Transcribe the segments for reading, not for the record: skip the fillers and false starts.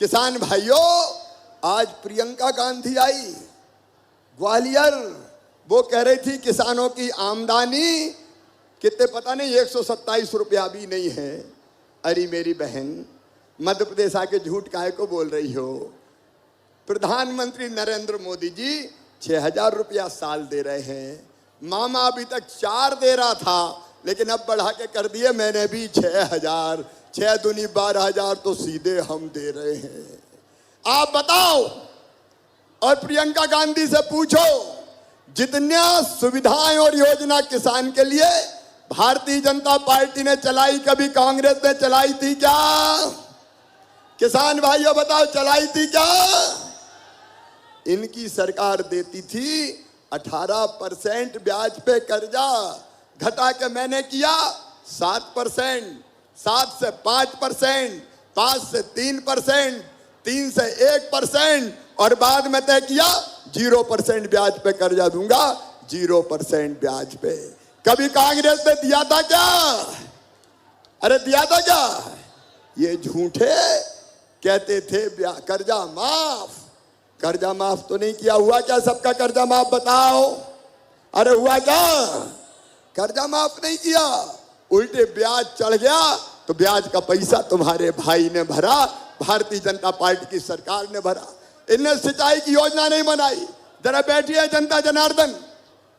किसान भाइयों, आज प्रियंका गांधी आई ग्वालियर, वो कह रही थी किसानों की आमदनी कितने पता नहीं 127 रुपया भी नहीं है। अरे मेरी बहन, मध्य प्रदेश आके झूठ काहे को बोल रही हो? प्रधानमंत्री नरेंद्र मोदी जी 6,000 रुपया साल दे रहे हैं। मामा अभी तक 4 दे रहा था, लेकिन अब बढ़ा के कर दिए मैंने भी 6,000। 6 दूनी 12,000 तो सीधे हम दे रहे हैं। आप बताओ, और प्रियंका गांधी से पूछो, जितनी सुविधाएं और योजना किसान के लिए भारतीय जनता पार्टी ने चलाई, कभी कांग्रेस ने चलाई थी क्या? किसान भाइयों बताओ, चलाई थी क्या? इनकी सरकार देती थी 18% ब्याज पे कर्जा, घटा के मैंने किया 7%, 7 से 5%, 5 से 3%, 3 से 1%, और बाद में तय किया 0% ब्याज पे कर्जा दूंगा, 0% ब्याज पे। कभी कांग्रेस ने दिया था क्या? अरे दिया था क्या? ये झूठे कहते थे कर्जा माफ। कर्जा माफ तो नहीं किया। हुआ क्या सबका कर्जा माफ? बताओ। अरे हुआ क्या? कर्जा माफ नहीं किया, उल्टे ब्याज चढ़ गया। तो ब्याज का पैसा तुम्हारे भाई ने भरा, भारतीय जनता पार्टी की सरकार ने भरा। इनने सिंचाई की योजना नहीं बनाई। जरा बैठिए जनता जनार्दन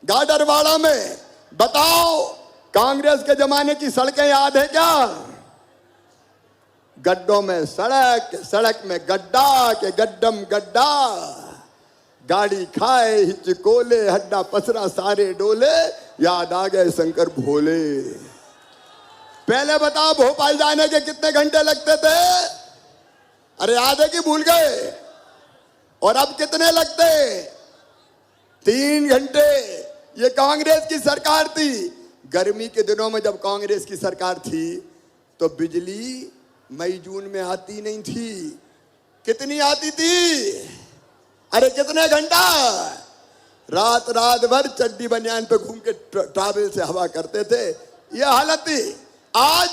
गाडरवाड़ा में, बताओ कांग्रेस के जमाने की सड़कें याद है क्या? गड्ढों में सड़क, सड़क में गड्ढा के गड्ढम गड्ढा, गाड़ी खाए हिचकोले, हड्डा पसरा सारे डोले, याद आ गए शंकर भोले। पहले बताओ भोपाल जाने के कितने घंटे लगते थे? अरे याद है कि भूल गए? और अब कितने लगते? 3 घंटे। ये कांग्रेस की सरकार थी। गर्मी के दिनों में जब कांग्रेस की सरकार थी तो बिजली मई जून में आती नहीं थी। कितनी आती थी? अरे कितने घंटा? रात रात भर चड्डी बनियान पे घूम के ट्रैवल से हवा करते थे। ये हालत थी। आज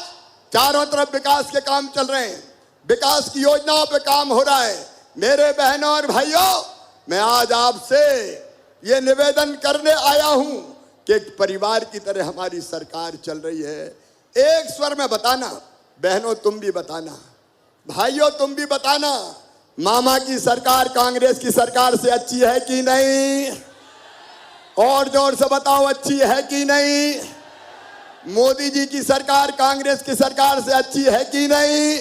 चारों तरफ विकास के काम चल रहे हैं, विकास की योजनाओं पे काम हो रहा है। मेरे बहनों और भाइयों, मैं आज आपसे ये निवेदन करने आया हूं कि एक परिवार की तरह हमारी सरकार चल रही है। एक स्वर में बताना, बहनों तुम भी बताना, भाइयों तुम भी बताना, मामा की सरकार कांग्रेस की सरकार से अच्छी है कि नहीं? और जोर से बताओ, अच्छी है कि नहीं? मोदी जी की सरकार कांग्रेस की सरकार से अच्छी है कि नहीं?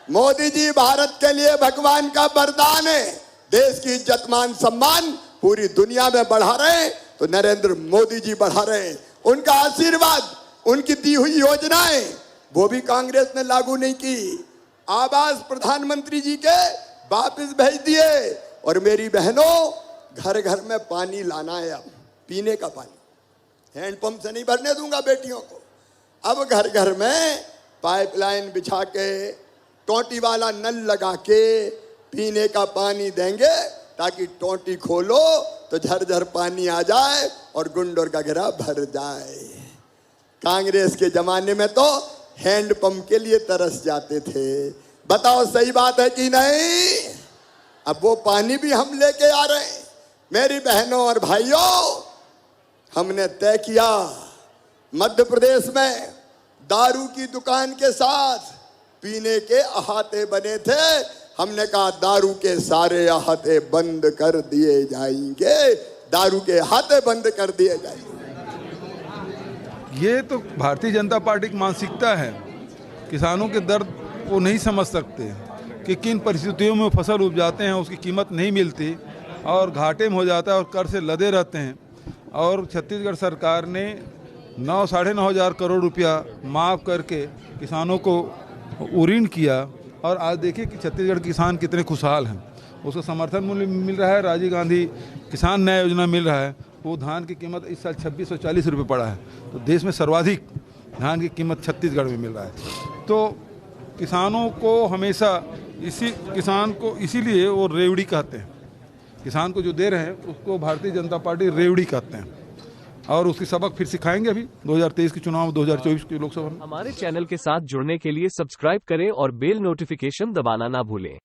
मोदी जी भारत के लिए भगवान का वरदान है। देश की इज्जत मान सम्मान पूरी दुनिया में बढ़ा रहे तो नरेंद्र मोदी जी बढ़ा रहे। उनका आशीर्वाद, उनकी दी हुई योजनाएं वो भी कांग्रेस ने लागू नहीं की। आवास प्रधानमंत्री जी के वापस भेज दिए। और मेरी बहनों, घर घर में पानी लाना है। अब पीने का पानी हैंडपंप से नहीं भरने दूंगा बेटियों को। अब घर घर में पाइपलाइन बिछा के, टोटी वाला नल लगा के पीने का पानी देंगे, ताकि टोटी खोलो तो झरझर पानी आ जाए और गुंडोर का घेरा भर जाए। कांग्रेस के जमाने में तो हैंडपंप के लिए तरस जाते थे। बताओ सही बात है कि नहीं? अब वो पानी भी हम लेके आ रहे हैं। मेरी बहनों और भाइयों, हमने तय किया मध्य प्रदेश में दारू की दुकान के साथ पीने के अहाते बने थे। हमने कहा दारू के सारे अहाते बंद कर दिए जाएंगे, दारू के अहाते बंद कर दिए जाएंगे। ये तो भारतीय जनता पार्टी की मानसिकता है। किसानों के दर्द वो नहीं समझ सकते कि किन परिस्थितियों में फसल उपजाते हैं, उसकी कीमत नहीं मिलती और घाटे में हो जाता है और कर से लदे रहते हैं। और छत्तीसगढ़ सरकार ने 9-9.5 हज़ार करोड़ रुपया माफ़ करके किसानों को ऋण किया। और आज देखिए कि छत्तीसगढ़ किसान कितने खुशहाल हैं। उसको समर्थन मूल्य मिल रहा है, राजीव गांधी किसान न्याय योजना मिल रहा है। वो धान की कीमत इस साल 2640 रुपये पड़ा है। तो देश में सर्वाधिक धान की कीमत छत्तीसगढ़ में मिल रहा है। तो किसानों को हमेशा किसान को इसीलिए वो रेवड़ी कहते हैं। किसान को जो दे रहे हैं उसको भारतीय जनता पार्टी रेवड़ी कहते हैं। और उसकी सबक फिर सिखाएंगे अभी 2023 के चुनाव, 2024 के लोकसभा में। हमारे चैनल के साथ जुड़ने के लिए सब्सक्राइब करें और बेल नोटिफिकेशन दबाना ना भूलें।